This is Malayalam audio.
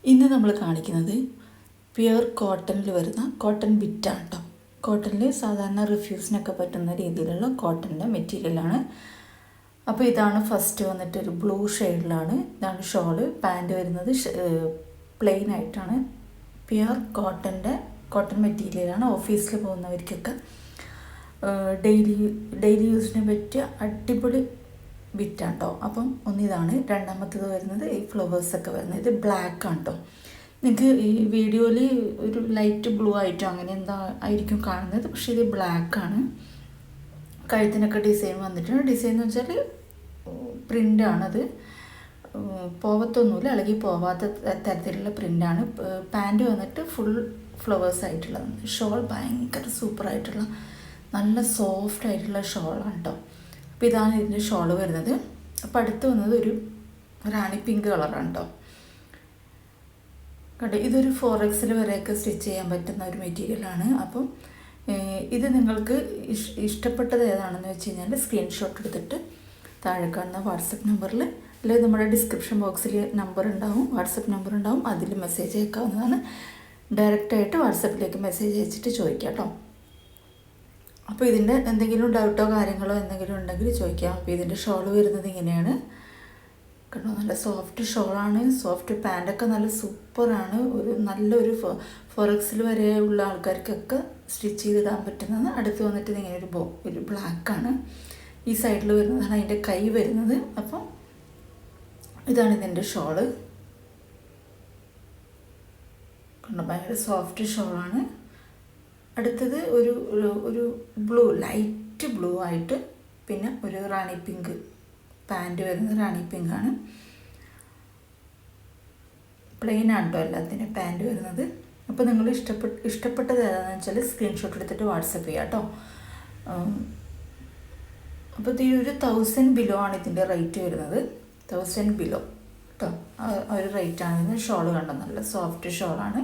ഇന്ന് നമ്മൾ കാണിക്കുന്നത് പ്യുർ കോട്ടണിൽ വരുന്ന കോട്ടൺ ബിറ്റാണ് കേട്ടോ. കോട്ടണിൽ സാധാരണ റിഫ്യൂസിനൊക്കെ പറ്റുന്ന രീതിയിലുള്ള കോട്ടണിൻ്റെ മെറ്റീരിയലാണ്. അപ്പോൾ ഇതാണ് ഫസ്റ്റ് വന്നിട്ട് ഒരു ബ്ലൂ ഷെയ്ഡിലാണ്. ഇതാണ് ഷോള്. പാൻറ്റ് വരുന്നത് പ്ലെയിൻ ആയിട്ടാണ്. പ്യുർ കോട്ടൺ മെറ്റീരിയലാണ്. ഓഫീസിൽ പോകുന്നവർക്കൊക്കെ ഡെയിലി യൂസിന് പറ്റിയ അടിപൊളി ബിറ്റാണ് കേട്ടോ. അപ്പം ഒന്നിതാണ്. രണ്ടാമത്തേത് വരുന്നത് ഈ ഫ്ലവേഴ്സൊക്കെ വരുന്നത് ഇത് ബ്ലാക്ക് ആണ് കേട്ടോ. നിങ്ങൾക്ക് ഈ വീഡിയോയിൽ ഒരു ലൈറ്റ് ബ്ലൂ ആയിട്ടോ അങ്ങനെ എന്താ ആയിരിക്കും കാണുന്നത്, പക്ഷേ ഇത് ബ്ലാക്കാണ്. കഴുത്തിനൊക്കെ ഡിസൈൻ വന്നിട്ടുണ്ട്. ഡിസൈൻ എന്ന് വെച്ചാൽ പ്രിൻ്റാണത്. പോവത്തൊന്നുമില്ല, അല്ലെങ്കിൽ പോവാത്ത തരത്തിലുള്ള പ്രിൻ്റാണ്. പാൻറ്റ് വന്നിട്ട് ഫുൾ ഫ്ലവേഴ്സ് ആയിട്ടുള്ളതാണ്. ഷോൾ ഭയങ്കര സൂപ്പറായിട്ടുള്ള നല്ല സോഫ്റ്റ് ആയിട്ടുള്ള ഷോളാണ് കേട്ടോ. അപ്പോൾ ഇതാണ് ഇതിൻ്റെ ഷോള് വരുന്നത്. അപ്പോൾ അടുത്ത് വന്നത് ഒരു റാണി പിങ്ക് കളറാണ് കേട്ടോ. കണ്ടോ, ഇതൊരു 4XL വരെയൊക്കെ സ്റ്റിച്ച് ചെയ്യാൻ പറ്റുന്ന ഒരു മെറ്റീരിയലാണ്. അപ്പം ഇത് നിങ്ങൾക്ക് ഇഷ്ടപ്പെട്ടത് ഏതാണെന്ന് വെച്ച് കഴിഞ്ഞാൽ സ്ക്രീൻഷോട്ട് എടുത്തിട്ട് താഴെ കാണുന്ന വാട്സപ്പ് നമ്പറിൽ, അല്ലെങ്കിൽ നമ്മുടെ ഡിസ്ക്രിപ്ഷൻ ബോക്സിൽ നമ്പർ ഉണ്ടാവും, വാട്സപ്പ് നമ്പർ ഉണ്ടാവും, അതിൽ മെസ്സേജ് അയക്കാവുന്നതാണ്. ഡയറക്റ്റായിട്ട് വാട്സപ്പിലേക്ക് മെസ്സേജ് അയച്ചിട്ട് ചോദിക്കാം കേട്ടോ. അപ്പോൾ ഇതിൻ്റെ എന്തെങ്കിലും ഡൗട്ടോ കാര്യങ്ങളോ എന്തെങ്കിലും ഉണ്ടെങ്കിൽ ചോദിക്കാം. അപ്പോൾ ഇതിൻ്റെ ഷോള് വരുന്നത് ഇങ്ങനെയാണ് കേട്ടോ. നല്ല സോഫ്റ്റ് ഷോളാണ്. സോഫ്റ്റ് പാൻറ്റൊക്കെ നല്ല സൂപ്പറാണ്. നല്ലൊരു 4XL വരെ ഉള്ള ആൾക്കാർക്കൊക്കെ സ്റ്റിച്ച് ചെയ്തിടാൻ പറ്റുന്നത്. അടുത്ത് വന്നിട്ട് ഇങ്ങനെ ഒരു ബ്ലാക്കാണ്. ഈ സൈഡിൽ വരുന്നതാണ് അതിൻ്റെ കൈ വരുന്നത്. അപ്പം ഇതാണ് ഇതിൻ്റെ ഷോള് കണ്ടോ. ഭയങ്കര സോഫ്റ്റ് ഷോളാണ്. അടുത്തത് ഒരു ബ്ലൂ, ലൈറ്റ് ബ്ലൂ ആയിട്ട് പിന്നെ ഒരു റാണി പിങ്ക് പാൻറ്റ് വരുന്നത്. റാണി പിങ്ക് ആണ്. പ്ലെയിൻ ആണ് കേട്ടോ എല്ലാത്തിനും പാൻറ്റ് വരുന്നത്. അപ്പോൾ നിങ്ങൾ ഇഷ്ടപ്പെട്ടത് ഏതാണെന്ന് വെച്ചാൽ സ്ക്രീൻഷോട്ട് എടുത്തിട്ട് വാട്സപ്പ് ചെയ്യാം കേട്ടോ. അപ്പോൾ ഇത് ഒരു 1000 ബിലോ ആണ് ഇതിൻ്റെ റേറ്റ് വരുന്നത്. 1000 ബിലോ കേട്ടോ. ആ ഒരു റേറ്റാണ്. ഷോള് കണ്ടോ, നല്ല സോഫ്റ്റ് ഷോളാണ്.